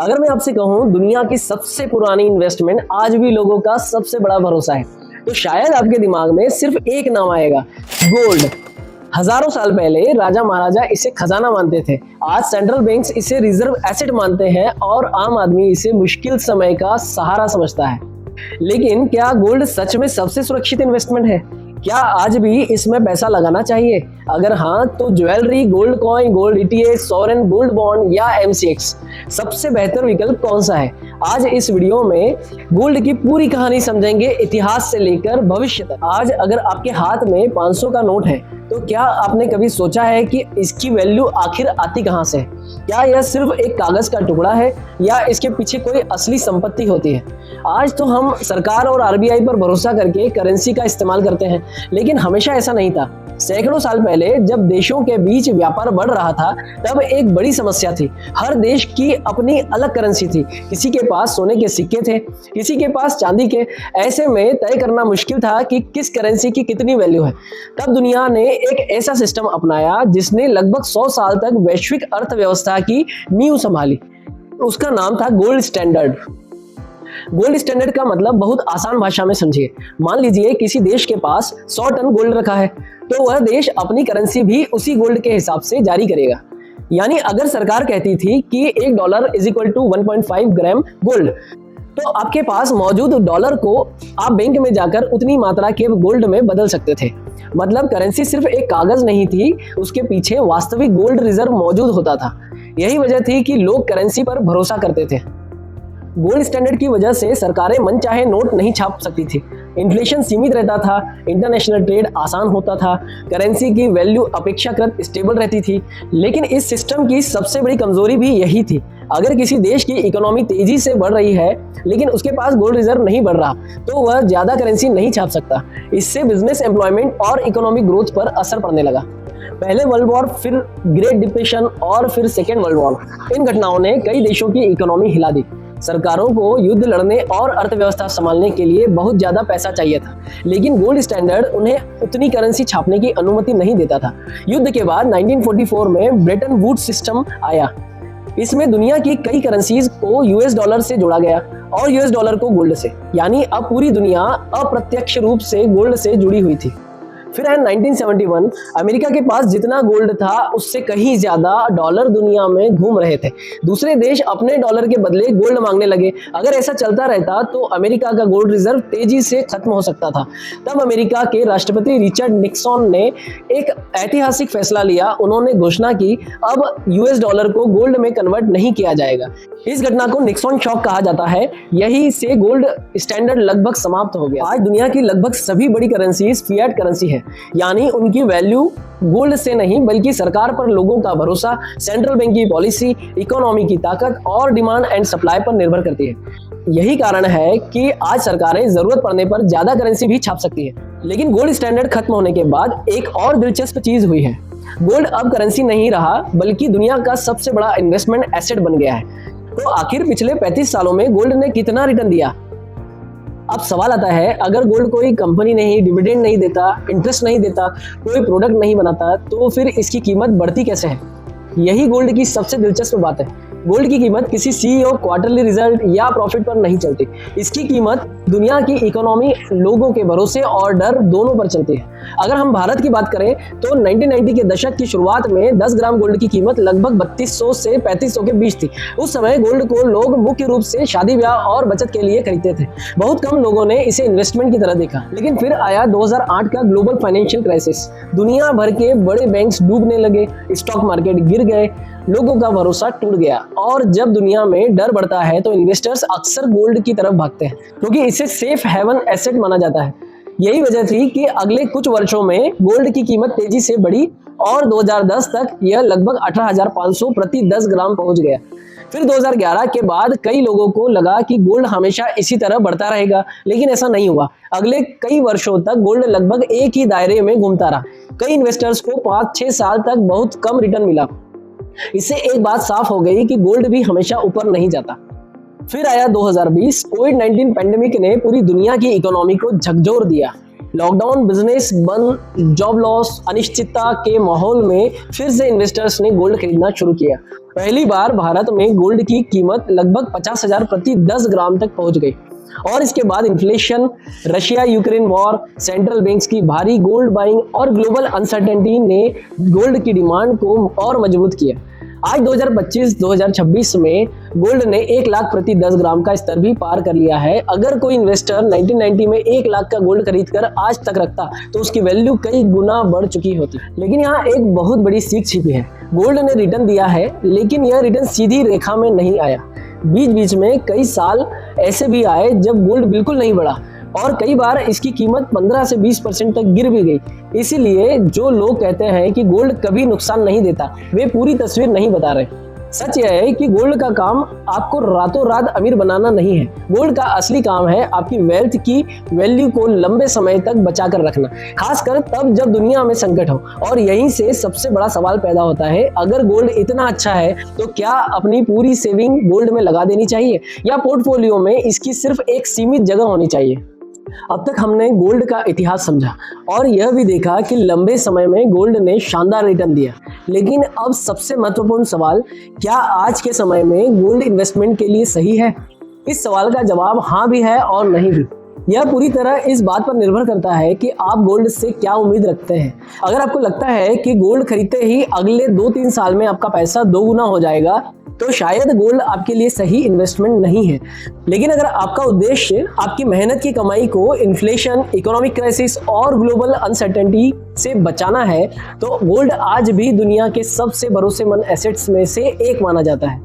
अगर मैं आपसे कहूं दुनिया की सबसे पुरानी इन्वेस्टमेंट आज भी लोगों का सबसे बड़ा भरोसा है, तो शायद आपके दिमाग में सिर्फ एक नाम आएगा, गोल्ड। हजारों साल पहले राजा महाराजा इसे खजाना मानते थे। आज सेंट्रल बैंक्स इसे रिजर्व एसेट मानते हैं और आम आदमी इसे मुश्किल समय का सहारा समझता है। लेकिन क्या गोल्ड सच में सबसे सुरक्षित इन्वेस्टमेंट है? क्या आज भी इसमें पैसा लगाना चाहिए? अगर हाँ, तो jewellery, gold coin, gold ETF, sovereign gold bond या एमसीएक्स सबसे बेहतर विकल्प कौन सा है? आज इस वीडियो में गोल्ड की पूरी कहानी समझेंगे, इतिहास से लेकर भविष्य तक। आज अगर आपके हाथ में 500 का नोट है, तो क्या आपने कभी सोचा है कि इसकी वैल्यू आखिर आती कहां से है? क्या यह सिर्फ एक कागज का टुकड़ा है या इसके पीछे कोई असली संपत्ति होती है? आज तो हम सरकार और आरबीआई पर भरोसा करके करेंसी का इस्तेमाल करते हैं, लेकिन हमेशा ऐसा नहीं था। सैकड़ों साल पहले जब देशों के बीच व्यापार बढ़ रहा था, तब एक बड़ी समस्या थी। हर देश की अपनी अलग करेंसी थी। किसी के पास सोने के सिक्के थे, किसी के पास चांदी के। ऐसे में तय करना मुश्किल था कि किस करेंसी की कितनी वैल्यू है। तब दुनिया ने एक ऐसा सिस्टम अपनाया जिसने लगभग 100 साल तक वैश्विक अर्थव्यवस्था की नींव संभाली। उसका नाम था गोल्ड स्टैंडर्ड। गोल्ड स्टैंडर्ड का मतलब बहुत आसान भाषा में समझिए। मान लीजिए किसी देश के पास 100 टन गोल्ड रखा है, तो वह देश अपनी करेंसी भी उसी गोल्ड के हिसाब से जारी करेगा। यानी अगर सरकार कहती थी कि $1 = 1.5 ग्राम गोल्ड, तो आपके पास मौजूद डॉलर को आप बैंक में जाकर उतनी मात्रा के गोल्ड में बदल सकते थे। मतलब करेंसी सिर्फ एक कागज नहीं थी, उसके पीछे वास्तविक गोल्ड रिजर्व मौजूद होता था। यही वजह थी कि लोग करेंसी पर भरोसा करते थे। गोल्ड स्टैंडर्ड की वजह से सरकारें मनचाहे नोट नहीं छाप सकती थी, इन्फ्लेशन सीमित रहता था, इंटरनेशनल ट्रेड आसान होता था, करेंसी की वैल्यू अपेक्षाकृत स्टेबल रहती थी। लेकिन इस सिस्टम की सबसे बड़ी कमजोरी भी यही थी। अगर किसी देश की इकोनॉमी तेजी से बढ़ रही है लेकिन उसके पास गोल्ड रिजर्व नहीं बढ़ रहा, तो वह ज्यादा करेंसी नहीं छाप सकता। इससे बिजनेस एम्प्लॉयमेंट और इकोनॉमिक ग्रोथ पर असर पड़ने लगा। पहले वर्ल्ड वॉर, फिर ग्रेट डिप्रेशन और फिर सेकेंड वर्ल्ड वॉर, इन घटनाओं ने कई देशों की इकोनॉमी हिला दी। सरकारों को युद्ध लड़ने और अर्थव्यवस्था संभालने के लिए बहुत ज्यादा पैसा चाहिए था, लेकिन गोल्ड स्टैंडर्ड उन्हें उतनी करेंसी छापने की अनुमति नहीं देता था। युद्ध के बाद 1944 में ब्रेटन वुड्स सिस्टम आया। इसमें दुनिया की कई करेंसीज को यूएस डॉलर से जोड़ा गया और यूएस डॉलर को गोल्ड से। यानी अब पूरी दुनिया अप्रत्यक्ष रूप से गोल्ड से जुड़ी हुई थी। फिर 1971, अमेरिका के पास जितना गोल्ड था उससे कहीं ज्यादा डॉलर दुनिया में घूम रहे थे। दूसरे देश अपने डॉलर के बदले गोल्ड मांगने लगे। अगर ऐसा चलता रहता तो अमेरिका का गोल्ड रिजर्व तेजी से खत्म हो सकता था। तब अमेरिका के राष्ट्रपति रिचर्ड निक्सन ने एक ऐतिहासिक फैसला लिया। उन्होंने घोषणा की, अब यूएस डॉलर को गोल्ड में कन्वर्ट नहीं किया जाएगा। इस घटना को निक्सन शॉक कहा जाता है। यही से गोल्ड स्टैंडर्ड लगभग समाप्त हो गया। आज दुनिया की लगभग सभी बड़ी करेंसीज फिएट करेंसी है, यानी उनकी वैल्यू गोल्ड से नहीं बल्कि सरकार पर लोगों का भरोसा, सेंट्रल बैंक की पॉलिसी, इकोनॉमी की ताकत और डिमांड एंड सप्लाई पर निर्भर करती है। यही कारण है कि आज सरकारें जरूरत पड़ने पर ज्यादा करेंसी भी छाप सकती है। लेकिन गोल्ड स्टैंडर्ड खत्म होने के बाद एक और दिलचस्प चीज हुई है। गोल्ड अब करेंसी नहीं रहा बल्कि दुनिया का सबसे बड़ा इन्वेस्टमेंट एसेट बन गया है। तो आखिर पिछले 35 सालों में गोल्ड ने कितना रिटर्न दिया? अब सवाल आता है, अगर गोल्ड कोई कंपनी नहीं, डिविडेंड नहीं देता, इंटरेस्ट नहीं देता, कोई प्रोडक्ट नहीं बनाता, तो फिर इसकी कीमत बढ़ती कैसे है? यही गोल्ड की सबसे दिलचस्प बात है। गोल्ड की कीमत किसी सीईओ, क्वार्टरली रिजल्ट या प्रॉफिट पर नहीं चलती। इसकी कीमत दुनिया की इकोनॉमी, लोगों के भरोसे और डर दोनों पर चलती है। अगर हम भारत की बात करें तो 1990 के दशक की शुरुआत में 10 ग्राम गोल्ड की कीमत लगभग 3200 से 3500 के बीच थी। उस समय गोल्ड को लोग मुख्य रूप से शादी ब्याह और बचत के लिए खरीदते थे। बहुत कम लोगों ने इसे इन्वेस्टमेंट की तरह देखा। लेकिन फिर आया 2008 का ग्लोबल फाइनेंशियल क्राइसिस। दुनिया भर के बड़े बैंक्स डूबने लगे, स्टॉक मार्केट गिर गए, लोगों का भरोसा टूट गया। और जब दुनिया में डर बढ़ता है तो इन्वेस्टर्स अक्सर गोल्ड की तरफ भागते हैं, क्योंकि इसे सेफ हेवन एसेट माना जाता है। यही वजह थी कि अगले कुछ वर्षों में गोल्ड की कीमत तेजी से बढ़ी और 2010 तक यह लगभग 18,500 प्रति 10 ग्राम पहुंच गया। फिर 2011 के बाद कई लोगों को लगा कि गोल्ड हमेशा इसी तरह बढ़ता रहेगा, लेकिन ऐसा नहीं हुआ। अगले कई वर्षों तक गोल्ड लगभग एक ही दायरे में घूमता रहा। कई इन्वेस्टर्स को 5-6 साल तक बहुत कम रिटर्न मिला। इससे एक बात साफ हो गई कि गोल्ड भी हमेशा ऊपर नहीं जाता। फिर आया 2020। कोविड-19 पैंडेमिक ने पूरी दुनिया की इकोनॉमी को झकझोर दिया। लॉकडाउन, बिजनेस बंद, जॉब लॉस, अनिश्चितता के माहौल में फिर से इन्वेस्टर्स ने गोल्ड खरीदना शुरू किया। पहली बार भारत में गोल्ड की कीमत लगभग 50,000 प्रति 10 ग्राम तक पहुंच गई और इसके बाद inflation, Russia Ukraine war, central banks की भारी गोल्ड बाइंग और ग्लोबल अनसर्टेनिटी ने गोल्ड की डिमांड को और मजबूत किया। आज 2025-2026 में गोल्ड ने 1 लाख प्रति 10 ग्राम का स्तर भी पार कर लिया है। अगर कोई इन्वेस्टर 1990 में 1 लाख का गोल्ड खरीदकर आज तक रखता तो उसकी वैल्यू कई गुना बढ़ चुकी होती। लेकिन यहाँ एक बहुत बड़ी सीख छिपी है। गोल्ड ने रिटर्न दिया है, लेकिन यह रिटर्न सीधी रेखा में नहीं आया। बीच बीच में कई साल ऐसे भी आए जब गोल्ड बिल्कुल नहीं बढ़ा और कई बार इसकी कीमत 15 से 20% तक गिर भी गई। इसीलिए जो लोग कहते हैं कि गोल्ड कभी नुकसान नहीं देता, वे पूरी तस्वीर नहीं बता रहे। सच यह है कि गोल्ड का काम आपको रातों रात अमीर बनाना नहीं है। गोल्ड का असली काम है आपकी वेल्थ की वैल्यू को लंबे समय तक बचा कर रखना, खासकर तब जब दुनिया में संकट हो। और यहीं से सबसे बड़ा सवाल पैदा होता है, अगर गोल्ड इतना अच्छा है तो क्या अपनी पूरी सेविंग गोल्ड में लगा देनी चाहिए या पोर्टफोलियो में इसकी सिर्फ एक सीमित जगह होनी चाहिए। अब तक हमने गोल्ड का इतिहास समझा और यह भी देखा कि लंबे समय में गोल्ड ने शानदार रिटर्न दिया। लेकिन अब सबसे महत्वपूर्ण सवाल, क्या आज के समय में गोल्ड इन्वेस्टमेंट के लिए सही है? इस सवाल का जवाब हाँ भी है और नहीं भी। यह पूरी तरह इस बात पर निर्भर करता है कि आप गोल्ड से क्या उम्मीद रखते हैं। अगर आपको लगता है कि गोल्ड खरीदते ही अगले 2-3 साल में आपका पैसा दोगुना हो जाएगा तो शायद गोल्ड आपके लिए सही इन्वेस्टमेंट नहीं है। लेकिन अगर आपका उद्देश्य आपकी मेहनत की कमाई को इन्फ्लेशन, इकोनॉमिक क्राइसिस और ग्लोबल अनसर्टेनिटी से बचाना है तो गोल्ड आज भी दुनिया के सबसे भरोसेमंद एसेट्स में से एक माना जाता है।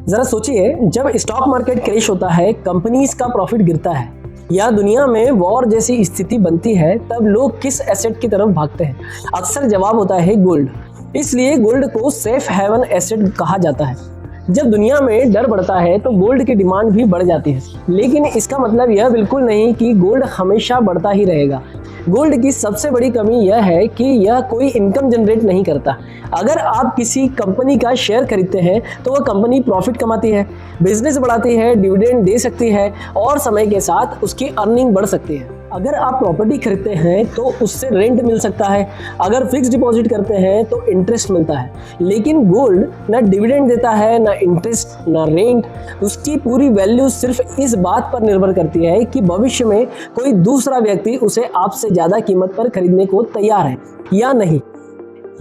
जरा सोचिए, जब स्टॉक मार्केट क्रैश होता है, कंपनीज का प्रॉफिट गिरता है या दुनिया में वॉर जैसी स्थिति बनती है, तब लोग किस एसेट की तरफ भागते हैं? अक्सर जवाब होता है गोल्ड। इसलिए गोल्ड को सेफ हेवन एसेट कहा जाता है। जब दुनिया में डर बढ़ता है तो गोल्ड की डिमांड भी बढ़ जाती है। लेकिन इसका मतलब यह बिल्कुल नहीं कि गोल्ड हमेशा बढ़ता ही रहेगा। गोल्ड की सबसे बड़ी कमी यह है कि यह कोई इनकम जनरेट नहीं करता। अगर आप किसी कंपनी का शेयर खरीदते हैं तो वह कंपनी प्रॉफिट कमाती है, बिजनेस बढ़ाती है, डिविडेंड दे सकती है और समय के साथ उसकी अर्निंग बढ़ सकती है। अगर आप प्रॉपर्टी खरीदते हैं तो उससे रेंट मिल सकता है, अगर फिक्स डिपॉजिट करते हैं तो इंटरेस्ट मिलता है। लेकिन गोल्ड ना डिविडेंड देता है, ना इंटरेस्ट, ना रेंट। उसकी पूरी वैल्यू सिर्फ इस बात पर निर्भर करती है कि भविष्य में कोई दूसरा व्यक्ति उसे आपसे ज़्यादा कीमत पर खरीदने को तैयार है या नहीं।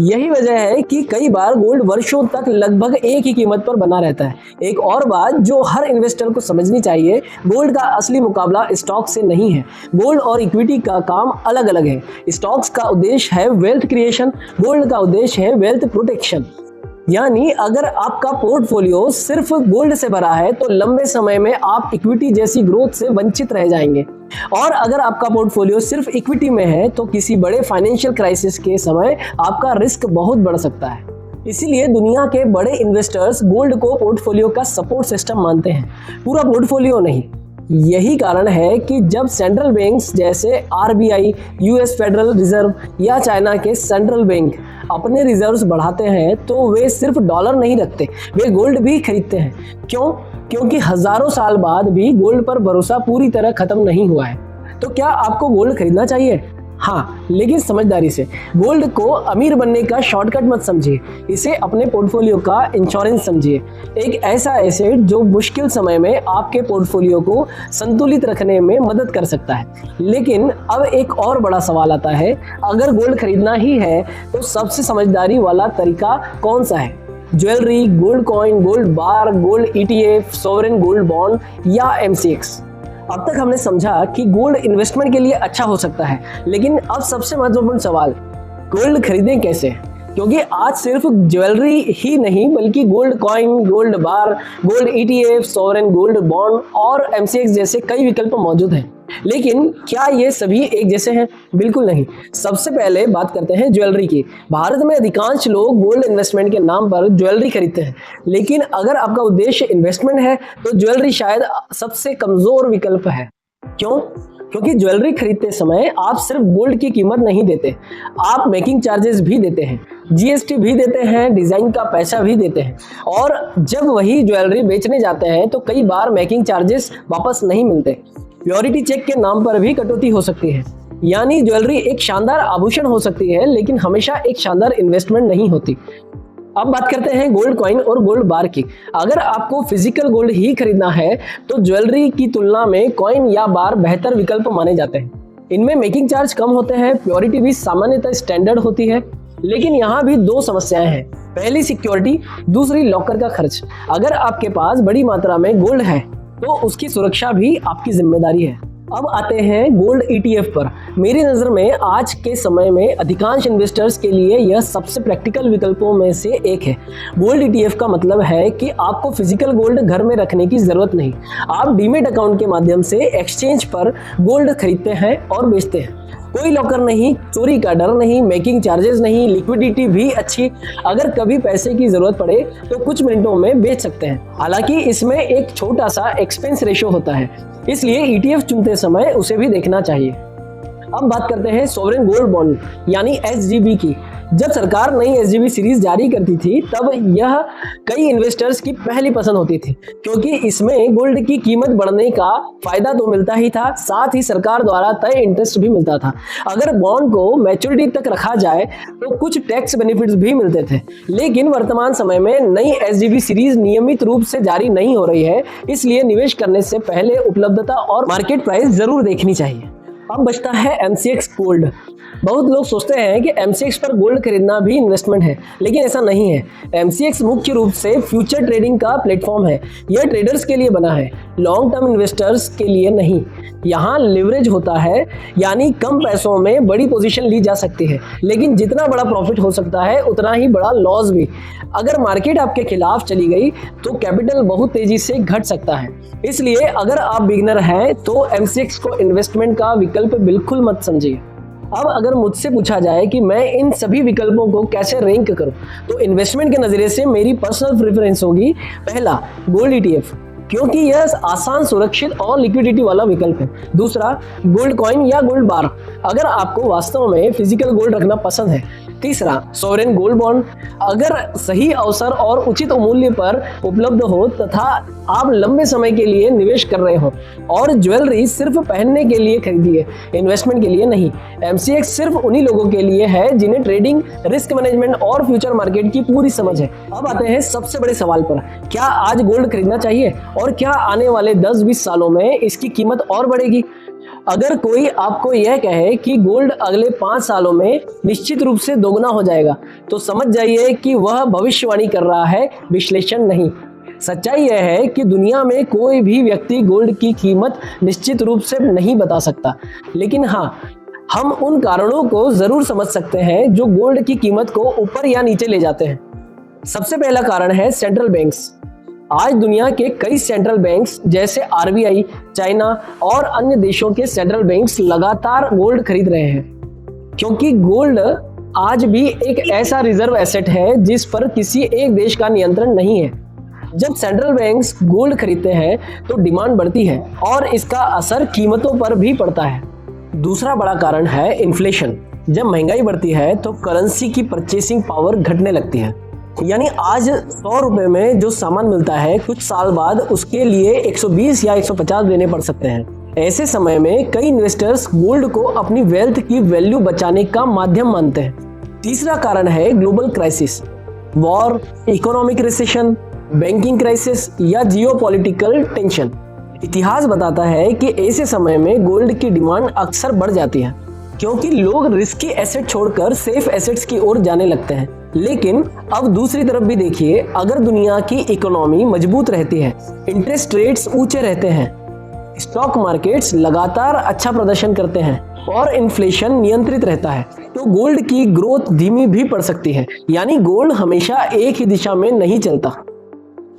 यही वजह है कि कई बार गोल्ड वर्षों तक लगभग एक ही कीमत पर बना रहता है। एक और बात जो हर इन्वेस्टर को समझनी चाहिए, गोल्ड का असली मुकाबला स्टॉक से नहीं है। गोल्ड और इक्विटी का काम अलग अलग है। स्टॉक्स का उद्देश्य है वेल्थ क्रिएशन, गोल्ड का उद्देश्य है वेल्थ प्रोटेक्शन। यानी अगर आपका पोर्टफोलियो सिर्फ गोल्ड से भरा है तो लंबे समय में आप इक्विटी जैसी ग्रोथ से वंचित रह जाएंगे, और अगर आपका पोर्टफोलियो सिर्फ इक्विटी में है तो किसी बड़े फाइनेंशियल क्राइसिस के समय आपका रिस्क बहुत बढ़ सकता है। इसीलिए दुनिया के बड़े इन्वेस्टर्स गोल्ड को पोर्टफोलियो का सपोर्ट सिस्टम मानते हैं, पूरा पोर्टफोलियो नहीं। यही कारण है कि जब सेंट्रल बैंक्स जैसे आरबीआई, यूएस फेडरल रिजर्व या चाइना के सेंट्रल बैंक अपने रिजर्व्स बढ़ाते हैं तो वे सिर्फ डॉलर नहीं रखते, वे गोल्ड भी खरीदते हैं। क्यों? क्योंकि हजारों साल बाद भी गोल्ड पर भरोसा पूरी तरह खत्म नहीं हुआ है। तो क्या आपको गोल्ड खरीदना चाहिए? हाँ, लेकिन समझदारी से। गोल्ड को अमीर बनने का शॉर्टकट मत समझिए, इसे अपने पोर्टफोलियो का इंश्योरेंस समझिए। एक ऐसा एसेट जो मुश्किल समय में आपके पोर्टफोलियो को संतुलित रखने में मदद कर सकता है। लेकिन अब एक और बड़ा सवाल आता है, अगर गोल्ड खरीदना ही है तो सबसे समझदारी वाला तरीका कौन सा है? ज्वेलरी, गोल्ड कॉइन, गोल्ड बार, gold ETF, sovereign gold bond या MCX? अब तक हमने समझा कि गोल्ड इन्वेस्टमेंट के लिए अच्छा हो सकता है, लेकिन अब सबसे महत्वपूर्ण सवाल, गोल्ड खरीदें कैसे? क्योंकि आज सिर्फ ज्वेलरी ही नहीं बल्कि गोल्ड कॉइन, गोल्ड बार, gold ETF, sovereign gold bond और MCX जैसे कई विकल्प मौजूद हैं। लेकिन क्या ये सभी एक जैसे हैं? बिल्कुल नहीं। सबसे पहले बात करते हैं ज्वेलरी की। भारत में अधिकांश लोग गोल्ड इन्वेस्टमेंट के नाम पर ज्वेलरी खरीदते हैं, लेकिन अगर आपका उद्देश्य इन्वेस्टमेंट है तो ज्वेलरी शायद सबसे कमजोर विकल्प है। क्यों? क्योंकि ज्वेलरी खरीदते समय आप सिर्फ गोल्ड की कीमत नहीं देते, आप मेकिंग चार्जेस भी देते हैं, GST भी देते हैं, डिजाइन का पैसा भी देते हैं, और जब वही ज्वेलरी बेचने जाते हैं तो कई बार मेकिंग चार्जेस वापस नहीं मिलते। प्योरिटी चेक के नाम पर भी कटौती हो सकती है। यानी ज्वेलरी एक शानदार आभूषण हो सकती है, लेकिन हमेशा एक शानदार इन्वेस्टमेंट नहीं होती। अब बात करते हैं गोल्ड कॉइन और गोल्ड बार की। अगर आपको फिजिकल गोल्ड ही खरीदना है तो ज्वेलरी की तुलना में कॉइन या बार बेहतर विकल्प माने जाते हैं। इनमें मेकिंग चार्ज कम होते हैं, प्योरिटी भी सामान्यतः स्टैंडर्ड होती है, लेकिन यहाँ भी दो समस्याएं हैं। पहली सिक्योरिटी, दूसरी लॉकर का खर्च। अगर आपके पास बड़ी मात्रा में गोल्ड है तो उसकी सुरक्षा भी आपकी जिम्मेदारी है। अब आते हैं गोल्ड ETF पर। मेरी नज़र में आज के समय में अधिकांश इन्वेस्टर्स के लिए यह सबसे प्रैक्टिकल विकल्पों में से एक है। गोल्ड ETF का मतलब है कि आपको फिजिकल गोल्ड घर में रखने की जरूरत नहीं। आप डीमेट अकाउंट के माध्यम से एक्सचेंज पर गोल्ड खरीदते हैं और बेचते हैं। कोई लॉकर नहीं, चोरी का डर नहीं, मेकिंग चार्जेस नहीं, लिक्विडिटी भी अच्छी। अगर कभी पैसे की जरूरत पड़े तो कुछ मिनटों में बेच सकते हैं। हालांकि इसमें एक छोटा सा एक्सपेंस रेशो होता है, इसलिए ETF चुनते समय उसे भी देखना चाहिए। अब बात करते हैं सॉवरेन गोल्ड बॉन्ड यानी SGB की। जब सरकार नई SGB सीरीज जारी करती थी तब यह कई इन्वेस्टर्स की पहली पसंद होती थी, क्योंकि इसमें गोल्ड की कीमत बढ़ने का फायदा तो मिलता ही था, साथ ही सरकार द्वारा तय इंटरेस्ट भी मिलता था। अगर बॉन्ड को मैच्योरिटी तक रखा जाए तो कुछ टैक्स बेनिफिट्स भी मिलते थे। लेकिन वर्तमान समय में नई SGB सीरीज नियमित रूप से जारी नहीं हो रही है, इसलिए निवेश करने से पहले उपलब्धता और मार्केट प्राइस जरूर देखनी चाहिए। अब बचता है MCX गोल्ड। बहुत लोग सोचते हैं कि MCX पर गोल्ड खरीदना भी इन्वेस्टमेंट है, लेकिन ऐसा नहीं है। MCX मुख्य रूप से फ्यूचर ट्रेडिंग का प्लेटफॉर्म है। यह ट्रेडर्स के लिए बना है, लॉन्ग टर्म इन्वेस्टर्स के लिए नहीं। यहाँ लिवरेज होता है, यानी कम पैसों में बड़ी पोजीशन ली जा सकती है, लेकिन जितना बड़ा प्रॉफिट हो सकता है उतना ही बड़ा लॉस भी। अगर मार्केट आपके खिलाफ चली गई तो कैपिटल बहुत तेजी से घट सकता है। इसलिए अगर आप बिगिनर हैं तो MCX को इन्वेस्टमेंट का विकल्प बिल्कुल मत समझिए। अब अगर मुझसे पूछा जाए कि मैं इन सभी विकल्पों को कैसे रैंक करूं, तो इन्वेस्टमेंट के नजरिए से मेरी पर्सनल प्रेफरेंस होगी पहला गोल्ड ETF, क्योंकि यह आसान, सुरक्षित और लिक्विडिटी वाला विकल्प है। दूसरा गोल्ड कॉइन या गोल्ड बार, अगर आपको वास्तव में फिजिकल गोल्ड रखना पसंद है। तीसरा सॉवरेन गोल्ड बॉन्ड, अगर सही अवसर और उचित मूल्य पर उपलब्ध हो तथा आप लंबे समय के लिए निवेश कर रहे हो। और ज्वेलरी सिर्फ पहनने के लिए खरीदिए, इन्वेस्टमेंट के लिए नहीं। MCX सिर्फ उन्हीं लोगों के लिए है जिन्हें ट्रेडिंग, रिस्क मैनेजमेंट और फ्यूचर मार्केट की पूरी समझ है। अब आते हैं सबसे बड़े सवाल पर, क्या आज गोल्ड खरीदना चाहिए और क्या आने वाले 10-20 सालों में इसकी कीमत और बढ़ेगी? अगर कोई आपको यह कहे कि गोल्ड अगले 5 सालों में निश्चित रूप से दोगुना हो जाएगा, तो समझ जाइए कि वह भविष्यवाणी कर रहा है, विश्लेषण नहीं। सच्चाई यह है कि दुनिया में कोई भी व्यक्ति गोल्ड की कीमत निश्चित रूप से नहीं बता सकता, लेकिन हाँ, हम उन कारणों को जरूर समझ सकते हैं जो गोल्ड की कीमत को ऊपर या नीचे ले जाते हैं। सबसे पहला कारण है सेंट्रल बैंक्स। आज दुनिया के कई सेंट्रल बैंक्स जैसे RBI, चाइना और अन्य देशों के सेंट्रल बैंक्स लगातार गोल्ड खरीद रहे हैं, क्योंकि गोल्ड आज भी एक ऐसा रिजर्व एसेट है जिस पर किसी एक देश का नियंत्रण नहीं है। जब सेंट्रल बैंक्स गोल्ड खरीदते हैं तो डिमांड बढ़ती है और इसका असर कीमतों पर भी पड़ता है। दूसरा बड़ा कारण है इन्फ्लेशन। जब महंगाई बढ़ती है तो करेंसी की परचेसिंग पावर घटने लगती है, यानी आज 100 रुपए में जो सामान मिलता है, कुछ साल बाद उसके लिए 120 या 150 देने पड़ सकते हैं। ऐसे समय में कई इन्वेस्टर्स गोल्ड को अपनी वेल्थ की वैल्यू बचाने का माध्यम मानते हैं। तीसरा कारण है global crisis, war, economic recession, banking crisis या जियोपॉलिटिकल टेंशन। इतिहास बताता है कि ऐसे समय में गोल्ड की डिमांड अक्सर बढ़ जाती है, क्योंकि लोग रिस्की एसेट छोड़कर सेफ एसेट्स की ओर जाने लगते हैं। लेकिन अब दूसरी तरफ भी देखिए, अगर दुनिया की इकोनॉमी मजबूत रहती है, इंटरेस्ट रेट्स ऊंचे रहते हैं, स्टॉक मार्केट्स लगातार अच्छा प्रदर्शन करते हैं और इन्फ्लेशन नियंत्रित रहता है, तो गोल्ड की ग्रोथ धीमी भी पड़ सकती है। यानी गोल्ड हमेशा एक ही दिशा में नहीं चलता।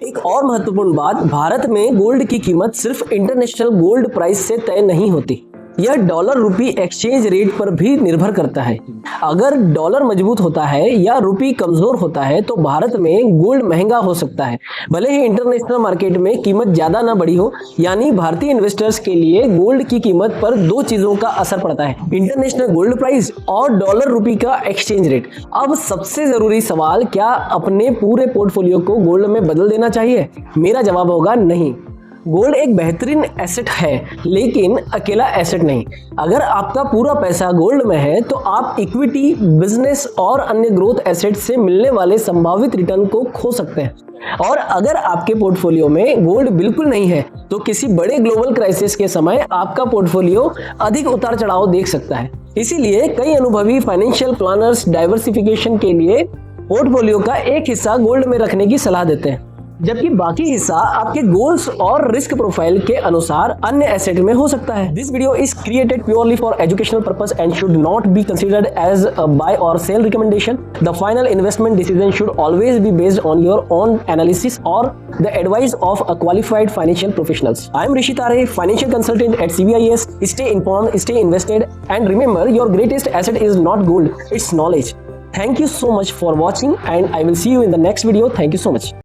एक और महत्वपूर्ण बात, भारत में गोल्ड की कीमत सिर्फ इंटरनेशनल गोल्ड प्राइस से तय नहीं होती, यह डॉलर रुपी एक्सचेंज रेट पर भी निर्भर करता है। अगर डॉलर मजबूत होता है या रुपी कमजोर होता है तो भारत में गोल्ड महंगा हो सकता है, भले ही इंटरनेशनल मार्केट में कीमत ज्यादा ना बढ़ी हो। यानी भारतीय इन्वेस्टर्स के लिए गोल्ड की कीमत पर दो चीजों का असर पड़ता है, इंटरनेशनल गोल्ड प्राइस और डॉलर रुपी का एक्सचेंज रेट। अब सबसे जरूरी सवाल, क्या अपने पूरे पोर्टफोलियो को गोल्ड में बदल देना चाहिए? मेरा जवाब होगा नहीं। गोल्ड एक बेहतरीन एसेट है, लेकिन अकेला एसेट नहीं। अगर आपका पूरा पैसा गोल्ड में है तो आप इक्विटी, बिजनेस और अन्य ग्रोथ एसेट से मिलने वाले संभावित रिटर्न को खो सकते हैं। और अगर आपके पोर्टफोलियो में गोल्ड बिल्कुल नहीं है तो किसी बड़े ग्लोबल क्राइसिस के समय आपका पोर्टफोलियो अधिक उतार चढ़ाव देख सकता है। इसीलिए कई अनुभवी फाइनेंशियल प्लानर्स डाइवर्सिफिकेशन के लिए पोर्टफोलियो का एक हिस्सा गोल्ड में रखने की सलाह देते हैं, जबकि बाकी हिस्सा आपके गोल्स और रिस्क प्रोफाइल के अनुसार अन्य एसेट में हो सकता है। This video is created purely for educational purpose and should not be considered as a buy और sell recommendation. The final investment decision should always be based on your own analysis और the advice of a qualified financial professionals. I am Rishi Tare, financial consultant at CBIS. Stay informed, stay invested, and remember, your greatest asset is not gold, it's knowledge. Thank you so much for watching, and I will see you in the next video. Thank you so much.